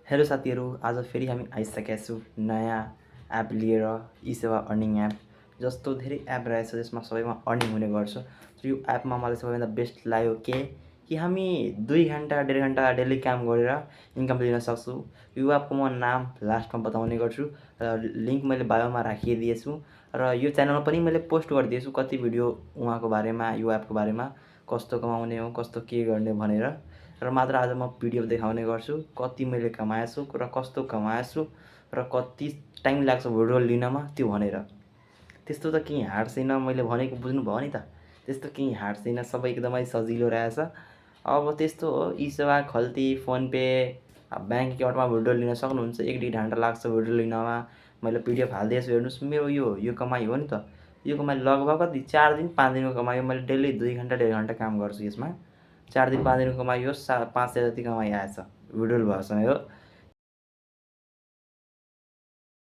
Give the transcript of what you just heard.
Hello साथीहरू, आज फेरि हामी आइसकेका छौँ नयाँ एप लिएर। ई-सेवा अर्निङ एप जस्तो धेरै एप रहेछ जसमा सबैमा अर्निङ हुने गर्छ। तर यो एपमा मलाई सबैभन्दा बेस्ट लाग्यो कि हामी 2 घन्टा 1.5 घन्टा डेली काम गरेर इन्कम लिन सक्छौँ। यो एपको म नाम लास्टमा बताउने गर्छु र लिङ्क मैले बायोमा राखिदिएछु र यो च्यानलमा पनि मैले पोस्ट गरिदिएछु कति भिडियो उहाँको बारेमा, यो एपको बारेमा, कस्तो कमाउने हो, कस्तो के गर्ने भनेर। र मात्र आज म पिडिएफ देखाउने गर्छु कति मैले कमाएछु र कस्तो कमाएछु र कति टाइम लाग्छ भिडियो लिनमा त्यो भनेर। त्यस्तो त केही हार्ड छैन, मैले भनेको बुझ्नुभयो नि त। त्यस्तो केही हार्ड छैन, सबै एकदमै सजिलो रहेछ। अब त्यस्तो हो, ई-सेवा, खल्ती, फोनपे, ब्याङ्क एकाउन्टमा भिडियो लिन सक्नुहुन्छ। 1-1.5 घन्टा लाग्छ भिडियो लिनमा। मैले पिडिएफ हालिदिएछु, हेर्नुहोस्। मेरो यो कमाइ हो नि त। यो कमाइ लगभग कति 4 दिन 5 दिनको कमाइ हो। मैले डेली 2 घन्टा 1.5 घन्टा काम गर्छु यसमा। 4 दिन 5 दिनको कमाइ हो, 5 सय जति कमाइ आएछ भिडियो भएसँग हो।